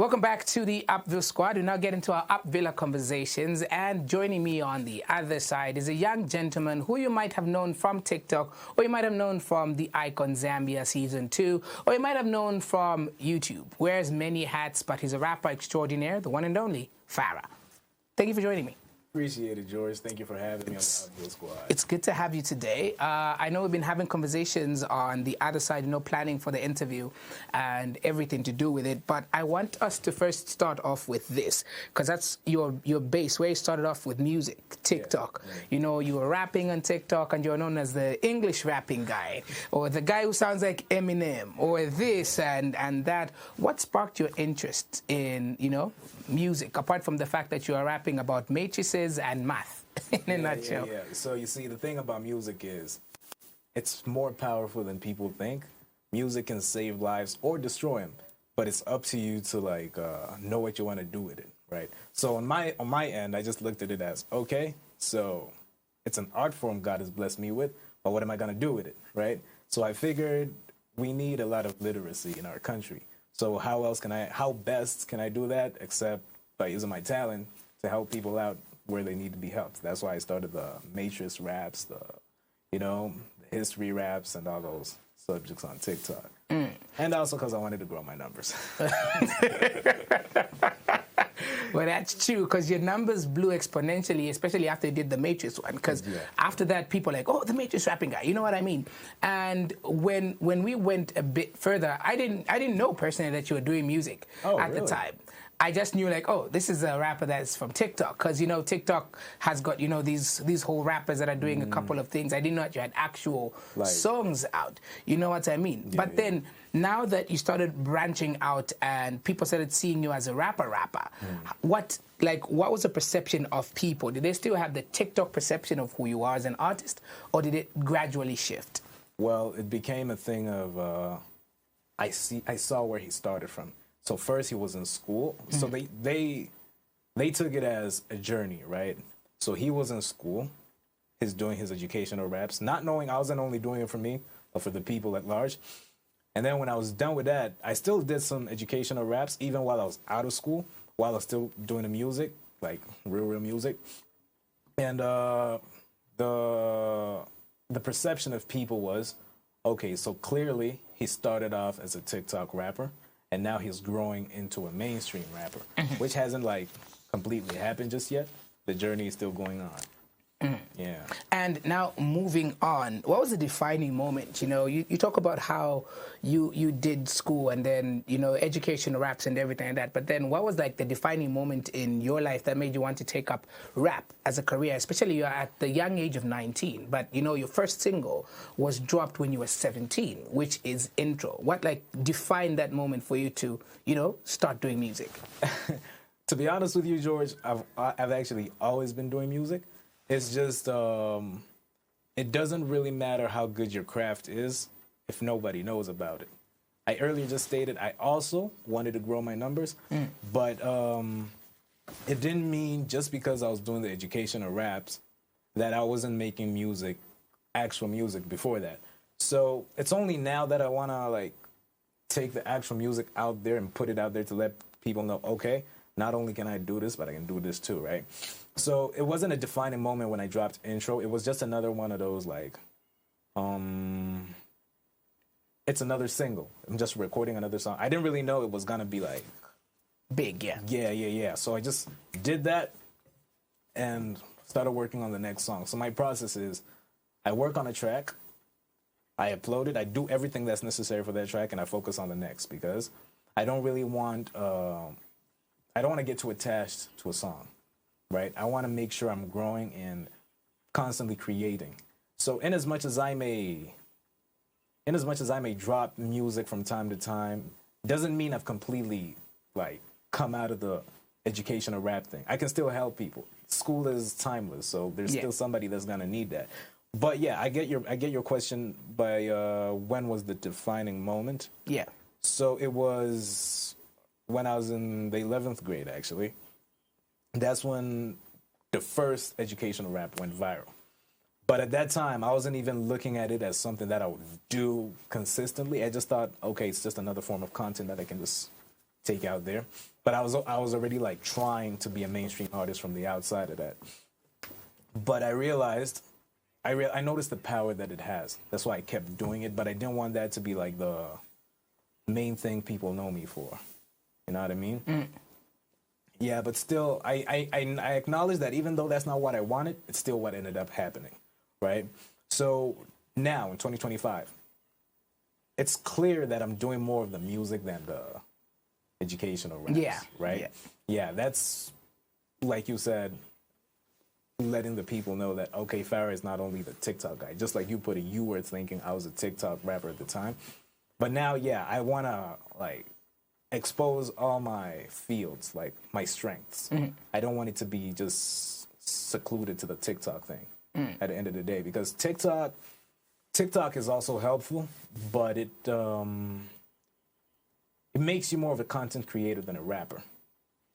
Welcome back to the Upville squad. We now get into our Upville conversations, and joining me on the other side is a young gentleman who you might have known from TikTok, or you might have known from the Icon Zambia Season 2, or you might have known from YouTube. Wears many hats, but he's a rapper extraordinaire, the one and only Farah. Thank you for joining me. Appreciate it, George. Thank you for having me on the Upville squad. It's good to have you today. I know we've been having conversations on the other side, planning for the interview and everything to do with it. But I want us to first start off with this, because that's your base, where you started off with music, TikTok. Yeah. You were rapping on TikTok, and you're known as the English rapping guy, or the guy who sounds like Eminem, or this and that. What sparked your interest in, music, apart from the fact that you are rapping about matrices and math in a nutshell? Yeah. So you see, the thing about music is it's more powerful than people think. Music can save lives or destroy them, but it's up to you to know what you want to do with it, right? So on my end, I just looked at it as, okay, so it's an art form God has blessed me with, but what am I going to do with it, right? So I figured we need a lot of literacy in our country. So how best can I do that except by using my talent to help people out where they need to be helped? That's why I started the matrix raps, the history raps, and all those subjects on TikTok. And also because I wanted to grow my numbers. Well, that's true, because your numbers blew exponentially, especially after you did the Matrix one. Because after that, people are like, oh, the Matrix rapping guy, you know what I mean? And when we went a bit further, I didn't know personally that you were doing music at the time. I just knew this is a rapper that's from TikTok, because TikTok has got these whole rappers that are doing a couple of things. I didn't know that you had actual songs out. You know what I mean? Yeah, but then now that you started branching out and people started seeing you as a rapper, what was the perception of people? Did they still have the TikTok perception of who you are as an artist, or did it gradually shift? Well, it became a thing of I saw where he started from. So first he was in school. So they took it as a journey, right? So he was in school, he's doing his educational raps, not knowing I wasn't only doing it for me, but for the people at large. And then when I was done with that, I still did some educational raps, even while I was out of school, while I was still doing the music, like real music. And the perception of people was, okay, so clearly he started off as a TikTok rapper, and now he's growing into a mainstream rapper, which hasn't completely happened just yet. The journey is still going on. Yeah. And now moving on, what was the defining moment? You talk about how you did school and then, education, raps and everything like that. But then what was the defining moment in your life that made you want to take up rap as a career? Especially you're at the young age of 19, but your first single was dropped when you were 17, which is Intro. What defined that moment for you to, start doing music? To be honest with you, George, I've actually always been doing music. It's just, it doesn't really matter how good your craft is if nobody knows about it. I earlier just stated I also wanted to grow my numbers, but it didn't mean just because I was doing the educational raps that I wasn't making music, actual music before that. So it's only now that I want to take the actual music out there and put it out there to let people know, okay, not only can I do this, but I can do this too, right? So it wasn't a defining moment when I dropped Intro. It was just another one of those it's another single. I'm just recording another song. I didn't really know it was going to be big, yeah. Yeah. So I just did that and started working on the next song. So my process is I work on a track, I upload it, I do everything that's necessary for that track, and I focus on the next, because I don't really want I don't want to get too attached to a song, right? I want to make sure I'm growing and constantly creating. So in as much as I may drop music from time to time, doesn't mean I've completely come out of the educational rap thing. I can still help people. School is timeless, so there's still somebody that's gonna need that. But yeah, I get your question by when was the defining moment? Yeah. So it was when I was in the 11th grade, actually. That's when the first educational rap went viral. But at that time, I wasn't even looking at it as something that I would do consistently. I just thought, okay, it's just another form of content that I can just take out there. But I was already like trying to be a mainstream artist from the outside of that. But I realized, I noticed the power that it has. That's why I kept doing it. But I didn't want that to be like the main thing people know me for. You know what I mean? Mm. Yeah, but still, I acknowledge that even though that's not what I wanted, it's still what ended up happening, right? So now in 2025, it's clear that I'm doing more of the music than the educational raps, right? Yeah, that's, like you said, letting the people know that, okay, Farah is not only the TikTok guy. Just like you put it, you were thinking I was a TikTok rapper at the time. But now, yeah, I want to, like, expose all my fields, like my strengths. Mm-hmm. I don't want it to be just secluded to the TikTok thing at the end of the day, because TikTok is also helpful, but it makes you more of a content creator than a rapper,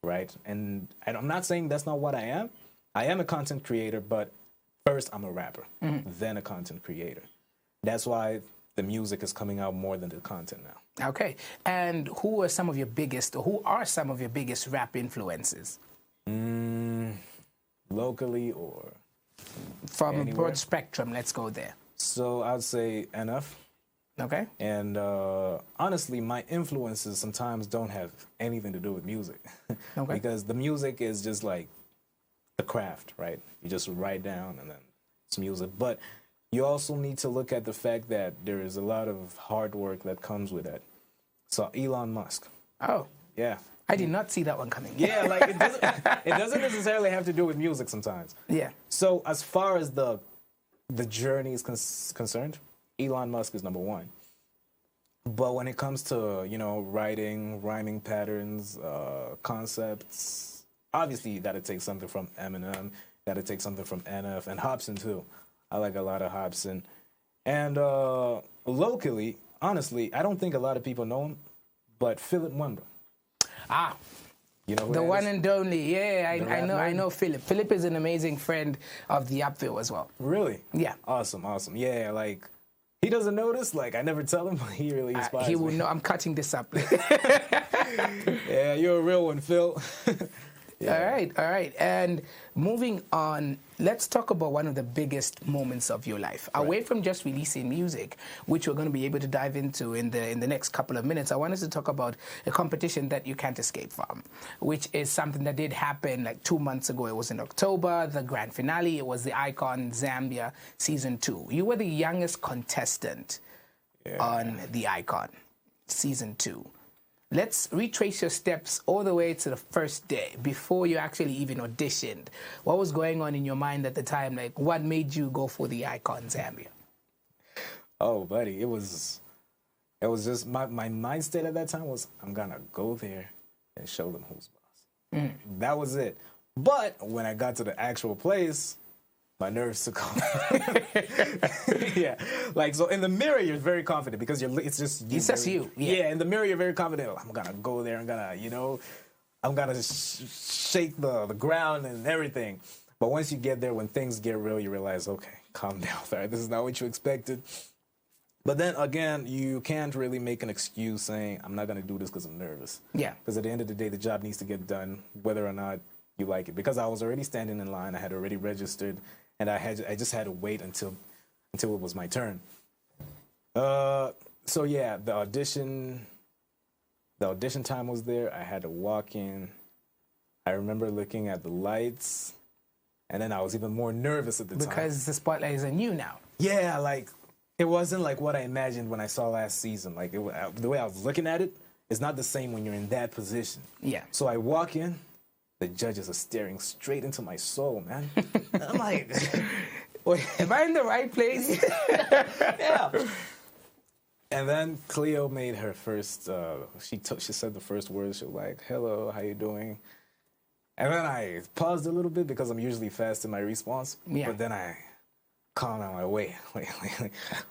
right? And I'm not saying that's not what I am. I am a content creator, but first I'm a rapper, then a content creator. That's why the music is coming out more than the content now. Okay. And who are some of your biggest rap influences? Locally or from anywhere? A broad spectrum, let's go there. So I'd say NF. Okay. And honestly, my influences sometimes don't have anything to do with music. Okay. Because the music is just like the craft, right? You just write down and then it's music. But you also need to look at the fact that there is a lot of hard work that comes with that. So Elon Musk. Oh. Yeah. I did not see that one coming. Yeah, like it doesn't necessarily have to do with music sometimes. Yeah. So as far as the journey is concerned, Elon Musk is number one. But when it comes to, you know, writing, rhyming patterns, concepts, obviously you got to take something from Eminem, got to take something from NF, and Hobson too. I like a lot of Hobson. And locally, honestly, I don't think a lot of people know him, but Philip Mwamba. Ah. You know who the one is? And only. Yeah, I know Philip. Philip is an amazing friend of the Upville as well. Really? Yeah. Awesome. Yeah, like, he doesn't notice. Like, I never tell him, but he really inspires me. He will know. I'm cutting this up. Yeah, you're a real one, Phil. Yeah. All right. And moving on, let's talk about one of the biggest moments of your life. Right. Away from just releasing music, which we're going to be able to dive into in the next couple of minutes, I want us to talk about a competition that you can't escape from, which is something that did happen like 2 months ago. It was in October, the grand finale. It was the Icon Zambia Season 2. You were the youngest contestant on the Icon Season 2. Let's retrace your steps all the way to the first day, before you actually even auditioned. What was going on in your mind at the time? Like, what made you go for the Icon Zambia? Oh, buddy, it was just my mindset at that time was, I'm going to go there and show them who's boss. That was it. But when I got to the actual place, my nerves took off. Yeah, like, so in the mirror you're very confident because it's just you. Yeah, in the mirror you're very confident. I'm gonna go there. I'm gonna, I'm gonna shake the ground and everything. But once you get there, when things get real, you realize, okay, calm down, Farah. This is not what you expected. But then again, you can't really make an excuse saying, I'm not gonna do this because I'm nervous. Yeah. Because at the end of the day, the job needs to get done, whether or not you like it. Because I was already standing in line. I had already registered. And I just had to wait until it was my turn. So yeah, the audition time was there. I had to walk in. I remember looking at the lights, and then I was even more nervous at the time. Because the spotlight is on you now. Yeah, like, it wasn't like what I imagined when I saw last season. Like, the way I was looking at it is not the same when you're in that position. Yeah. So I walk in. The judges are staring straight into my soul, man. I'm like, wait, am I in the right place? Yeah. And then Cleo made her first, she said the first words. She was like, hello, how you doing? And then I paused a little bit because I'm usually fast in my response. Yeah. But then I calmed down my way. Wait.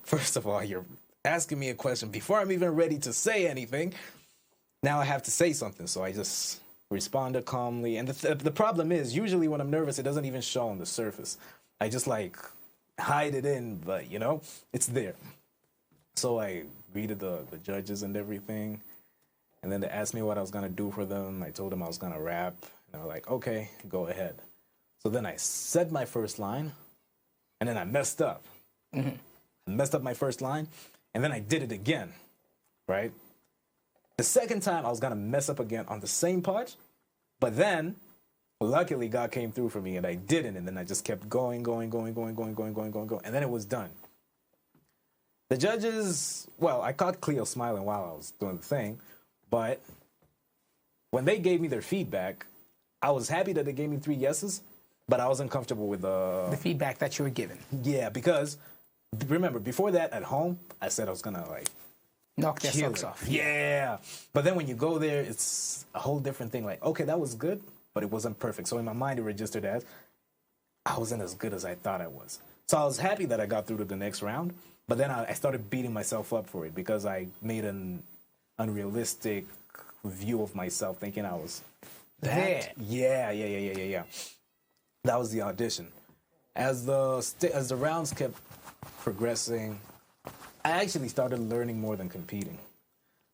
First of all, you're asking me a question before I'm even ready to say anything. Now I have to say something, so I just responded calmly. And the problem is, usually when I'm nervous, it doesn't even show on the surface. I just like hide it in, but it's there. So I greeted the judges and everything. And then they asked me what I was gonna do for them. I told them I was gonna rap, and they were like, "Okay, go ahead." So then I said my first line, and then I messed up. I messed up my first line, and then I did it again, right? The second time I was gonna mess up again on the same part, but then luckily God came through for me, and I didn't, and then I just kept going, and then it was done. The judges, well, I caught Cleo smiling while I was doing the thing, but when they gave me their feedback, I was happy that they gave me 3 yeses, but I wasn't comfortable with the feedback that you were given. Yeah, because remember, before that at home, I said I was gonna like knock their socks off. Yeah. But then when you go there, it's a whole different thing. Like, okay, that was good, but it wasn't perfect. So in my mind, it registered as I wasn't as good as I thought I was. So I was happy that I got through to the next round, but then I started beating myself up for it because I made an unrealistic view of myself, thinking I was that. Yeah. That was the audition. As the rounds kept progressing, I actually started learning more than competing.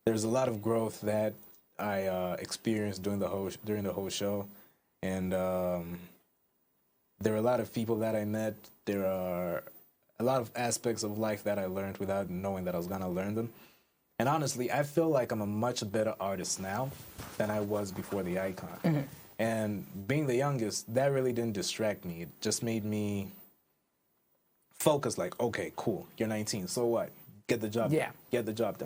There's a lot of growth that I experienced during the whole show, and there are a lot of people that I met. There are a lot of aspects of life that I learned without knowing that I was gonna learn them. And honestly, I feel like I'm a much better artist now than I was before the icon. And being the youngest, that really didn't distract me. It just made me focus like, okay, cool, you're 19, so what? Get the job done. Get the job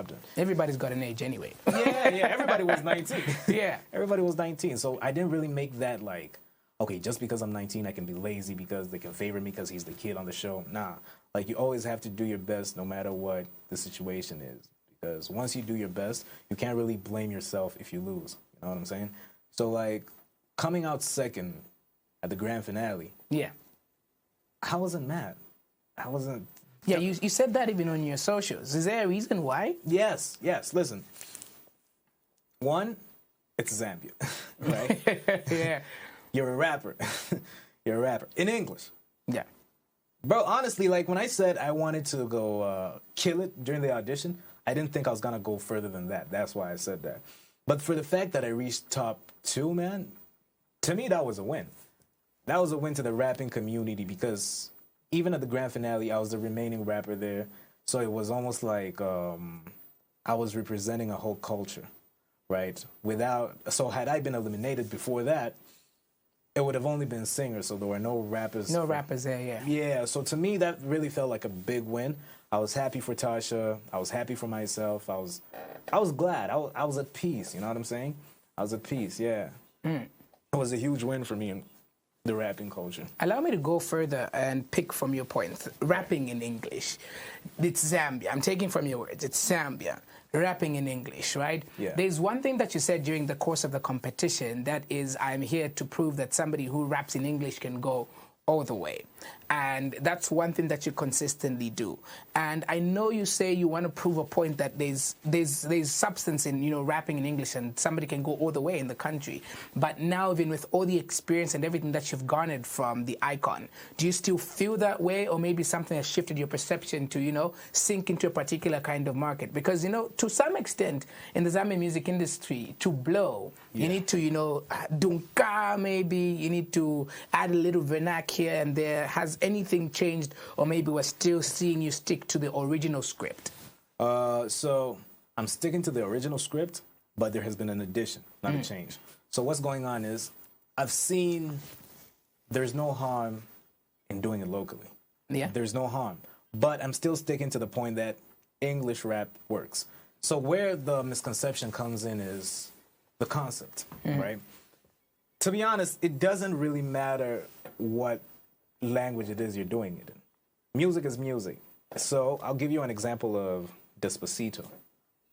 done. Everybody's got an age anyway. Yeah, everybody was 19. Yeah. Everybody was 19. So I didn't really make that like, okay, just because I'm 19, I can be lazy because they can favor me because he's the kid on the show. Nah, like you always have to do your best no matter what the situation is. Because once you do your best, you can't really blame yourself if you lose. You know what I'm saying? So like coming out second at the grand finale. Yeah. I wasn't mad. I wasn't. Yeah, you said that even on your socials. Is there a reason why? Yes. Listen. One, it's Zambia, right? Yeah. You're a rapper. You're a rapper. In English. Yeah. Bro, honestly, like when I said I wanted to go kill it during the audition, I didn't think I was going to go further than that. That's why I said that. But for the fact that I reached top 2, man, to me, that was a win. That was a win to the rapping community because even at the grand finale, I was the remaining rapper there. So it was almost like I was representing a whole culture, right? So had I been eliminated before that, it would have only been singers, so there were no rappers. No rappers there, yeah. Yeah, so to me, that really felt like a big win. I was happy for Tasha. I was happy for myself. I was glad. I was at peace, you know what I'm saying? I was at peace, yeah. It was a huge win for me in the rapping culture. Allow me to go further and pick from your point. Rapping in English. It's Zambia. I'm taking from your words. It's Zambia. Rapping in English, right? Yeah. There's one thing that you said during the course of the competition that is, I'm here to prove that somebody who raps in English can go all the way. And that's one thing that you consistently do. And I know you say you want to prove a point that there's substance in, rapping in English and somebody can go all the way in the country. But now, even with all the experience and everything that you've garnered from the icon, do you still feel that way, or maybe something has shifted your perception to, sink into a particular kind of market? Because, to some extent in the Zambian music industry, to blow, you need to, dunka maybe, you need to add a little vernacular here and there. Has anything changed, or maybe we're still seeing you stick to the original script? So I'm sticking to the original script, but there has been an addition, not a change. So what's going on is I've seen there's no harm in doing it locally. Yeah. There's no harm. But I'm still sticking to the point that English rap works. So where the misconception comes in is the concept, right? To be honest, it doesn't really matter what language it is you're doing it in. Music is music. So I'll give you an example of Despacito,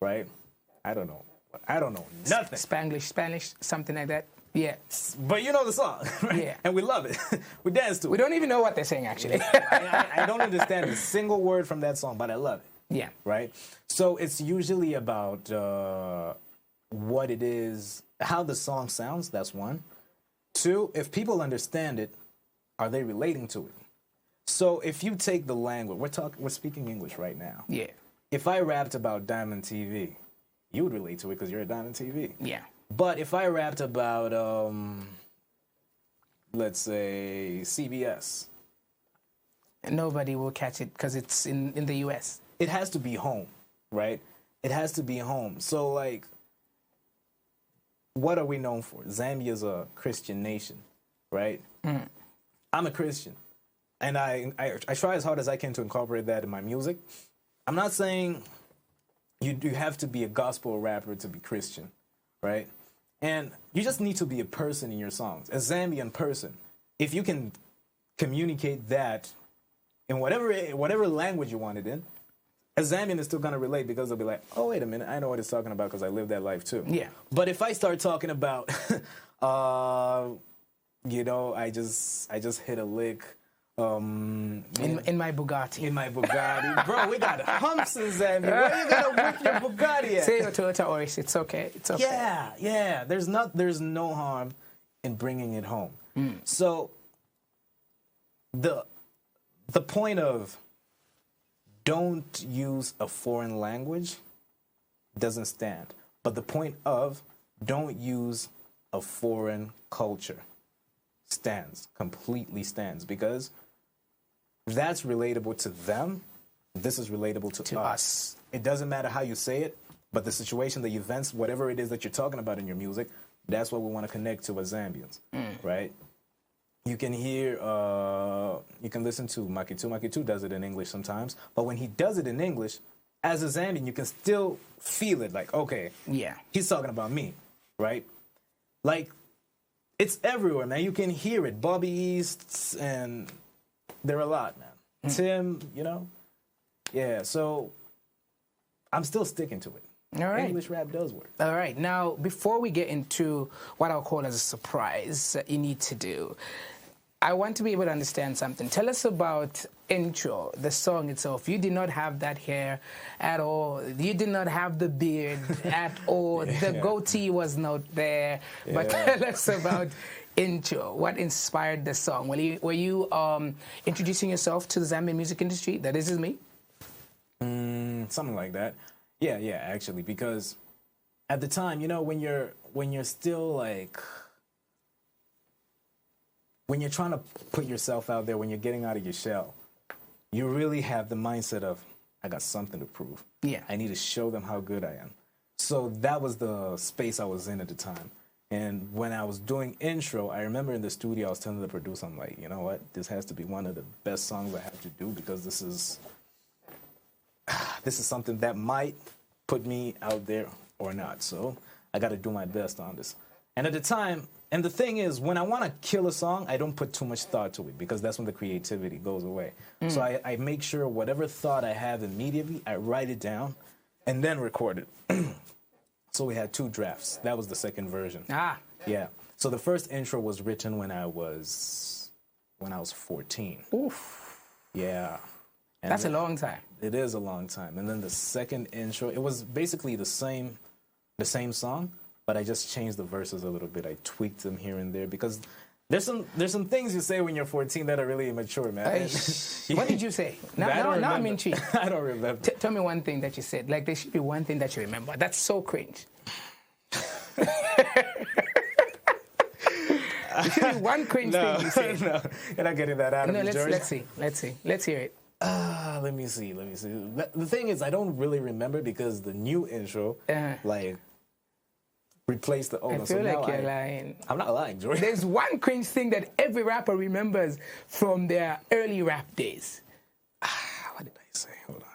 right? I don't know nothing. Spanish, something like that. Yeah. But you know the song, right? Yeah. And we love it. We dance to it. We don't even know what they're saying, actually. I don't understand a single word from that song, but I love it. Yeah. Right? So it's usually about what it is, how the song sounds, that's one. Two, if people understand it, are they relating to it? So if you take the language, we're speaking English right now. Yeah. If I rapped about Diamond TV, you would relate to it because you're a Diamond TV. Yeah. But if I rapped about, let's say, CBS, nobody will catch it because it's in the U.S. It has to be home, right? It has to be home. So, like, what are we known for? Zambia is a Christian nation, right? Mm. I'm a Christian, and I try as hard as I can to incorporate that in my music. I'm not saying you have to be a gospel rapper to be Christian, right? And you just need to be a person in your songs, a Zambian person. If you can communicate that in whatever language you want it in, a Zambian is still going to relate because they'll be like, oh, wait a minute, I know what it's talking about because I lived that life too. Yeah. But if I start talking about, you know, I just hit a lick. In my Bugatti. In my Bugatti. Bro, we got humps in Zambia. Where you going to whip your Bugatti at? Say your Toyota Auris. It's okay. It's okay. Yeah. There's no harm in bringing it home. Mm. So the point of don't use a foreign language doesn't stand. But the point of don't use a foreign culture completely stands, because that's relatable to them. This is relatable to us. It doesn't matter how you say it, but the situation, the events, whatever it is that you're talking about in your music, that's what we want to connect to as Zambians, right? You can hear, you can listen to Makitu. Makitu does it in English sometimes, but when he does it in English, as a Zambian, you can still feel it like, okay, yeah, he's talking about me, right? Like, it's everywhere, man. You can hear it. Bobby East, and there are a lot, man. Tim, you know? Yeah, so I'm still sticking to it. All right. English rap does work. All right. Now, before we get into what I'll call as a surprise that you need to do, I want to be able to understand something. Tell us about Intro, the song itself. You did not have that hair at all. You did not have the beard at all. The goatee was not there. Yeah. But tell us about Intro. What inspired the song? Were you introducing yourself to the Zambian music industry? That this is me? Something like that. Yeah, actually, because at the time, you know, when you're still like, when you're trying to put yourself out there, when you're getting out of your shell, you really have the mindset of, I got something to prove. Yeah. I need to show them how good I am. So that was the space I was in at the time. And when I was doing Intro, I remember in the studio, I was telling the producer, I'm like, you know what? This has to be one of the best songs I have to do, because this is something that might put me out there or not. So I got to do my best on this. And at the time, and the thing is, when I want to kill a song, I don't put too much thought to it, because that's when the creativity goes away. So I make sure whatever thought I have immediately, I write it down and then record it. So we had 2 drafts. That was the second version. Yeah. So the first intro was written when I was 14. Oof. Yeah. And that's a long time. It is a long time. And then the second intro, it was basically the same song, but I just changed the verses a little bit. I tweaked them here and there, because there's some things you say when you're 14 that are really immature, man. What did you say? Now I'm intrigued. I don't remember. Tell me one thing that you said. Like, there should be one thing that you remember. That's so cringe. There should be one cringe thing you said. No, you're not getting that out of me, George. Let's see. Let's hear it. Let me see. The thing is, I don't really remember, because the new intro, like, replaced the old one. I feel like you're lying. I'm not lying, George. There's one cringe thing that every rapper remembers from their early rap days. What did I say? Hold on.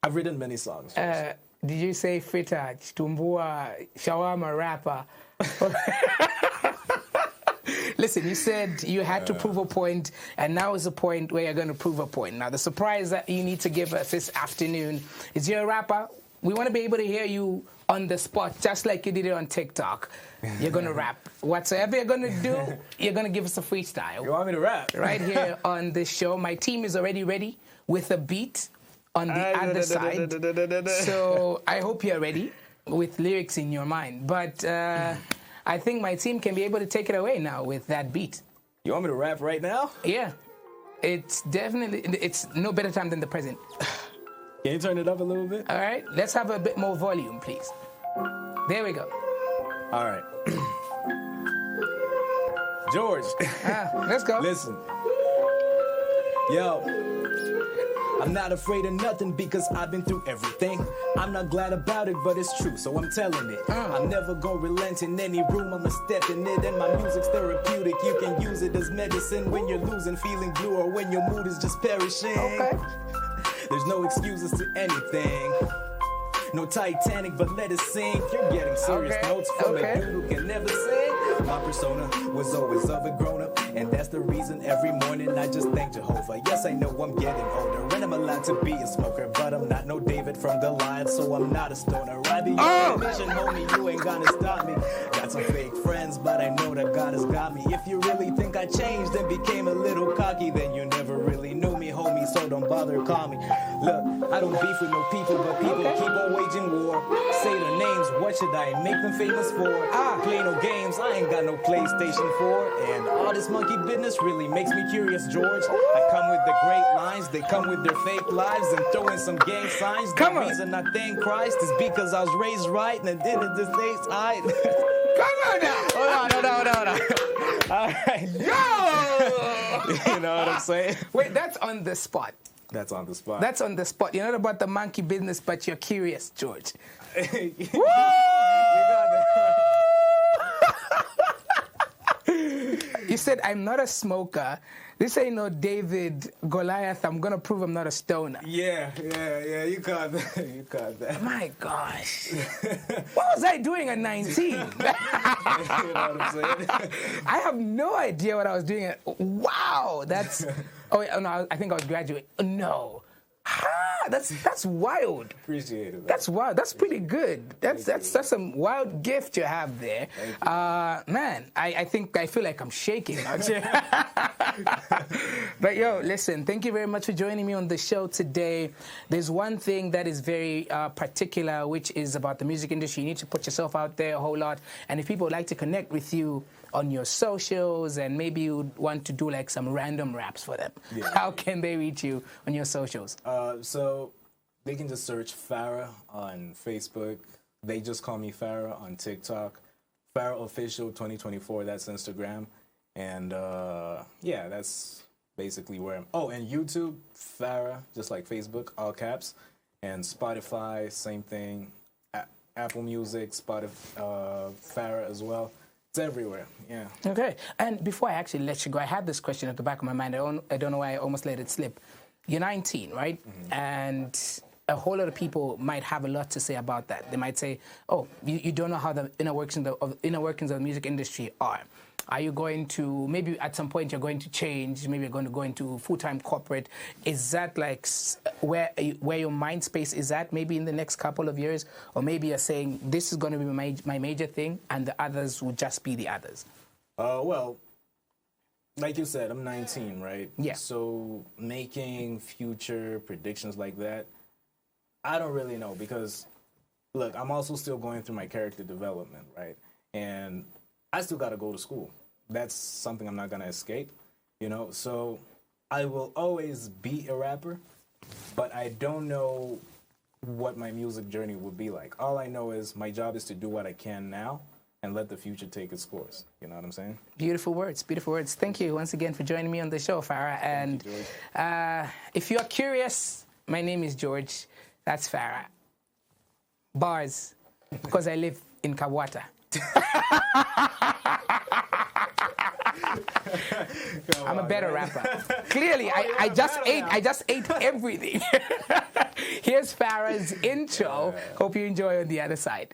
I've written many songs. Did you say Fritage, Tumbua, Shawarma rapper? Listen, you said you had to prove a point, and now is the point where you're going to prove a point. Now, the surprise that you need to give us this afternoon is, you're a rapper. We want to be able to hear you on the spot, just like you did it on TikTok. You're going to rap. Whatsoever you're going to do, you're going to give us a freestyle. You want me to rap? Right here on this show. My team is already ready with a beat on the other side. So I hope you're ready with lyrics in your mind. But I think my team can be able to take it away now with that beat. You want me to rap right now? Yeah. It's no better time than the present. Can you turn it up a little bit? All right, let's have a bit more volume, please. There we go. All right. George. Let's go. Listen. Yo. I'm not afraid of nothing because I've been through everything. I'm not glad about it, but it's true, so I'm telling it. I'm never gonna relent in any room, I'ma step in it. And my music's therapeutic, you can use it as medicine when you're losing, feeling blue, or when your mood is just perishing. Okay. There's no excuses to anything. No Titanic, but let it sink. You're getting serious notes from a dude who can never sing. My persona was always of a grown-up, and that's the reason every morning I just thank Jehovah. Yes, I know I'm getting older, and I'm allowed to be a smoker, but I'm not no David from Goliath, so I'm not a stoner. I be on a mission, homie, you ain't gonna stop me. Got some fake friends, but I know that God has got me. If you really think I changed and became a little cocky, then you never really knew me, homie, so don't bother call me. Look, I don't beef with no people, but people keep on waging war. Say their names, what should I make them famous for? Play no games, I ain't got no PlayStation 4. And all this monkey business really makes me curious, George. I come with the great lines, they come with their fake lives and throw in some gang signs. The reason I thank Christ is because I was raised right and I did it this day. Come on now. Hold on. All right. Yo! You know what I'm saying? Wait, that's on the spot. That's on the spot. That's on the spot. You're not about the monkey business, but you're curious, George. You Woo! got that right. You said, I'm not a smoker. This ain't no David Goliath. I'm going to prove I'm not a stoner. Yeah. You caught that. You caught that. My gosh. What was I doing at 19? You know what I'm saying? I have no idea what I was doing. Wow. That's... Oh, no, I think I was graduating. No. That's wild. Appreciate it. That's wild. That's pretty good. That's some wild gift you have there. Man, I feel like I'm shaking out here. But yo, listen, thank you very much for joining me on the show today. There's one thing that is very particular, which is about the music industry. You need to put yourself out there a whole lot. And if people would like to connect with you on your socials, and maybe you want to do like some random raps for them, how can they reach you on your socials? So they can just search Farah on Facebook. They just call me Farah on TikTok. Farah Official 2024, that's Instagram. And yeah, that's basically where I'm. Oh, and YouTube, Farah, just like Facebook, all caps. And Spotify, same thing. Apple Music, Spotify, Farah as well. It's everywhere, yeah. Okay, and before I actually let you go, I had this question at the back of my mind. I don't know why I almost let it slip. You're 19, right? Mm-hmm. And a whole lot of people might have a lot to say about that. They might say, oh, you don't know how the inner workings of the music industry are. Are you going to, maybe at some point you're going to change, maybe you're going to go into full-time corporate. Is that like where your mind space is at maybe in the next couple of years? Or maybe you're saying, this is going to be my major thing and the others will just be the others? Well, like you said, I'm 19, right? Yeah. So making future predictions like that, I don't really know because, look, I'm also still going through my character development, right? And I still got to go to school. That's something I'm not going to escape, you know? So I will always be a rapper, but I don't know what my music journey will be like. All I know is my job is to do what I can now and let the future take its course. You know what I'm saying? Beautiful words, beautiful words. Thank you once again for joining me on the show, Farah. And if you're curious, my name is George. That's Farah. Bars, because I live in Kawata. I'm a better rapper. Clearly, I just ate everything. Here's Farah's intro. Hope you enjoy on the other side.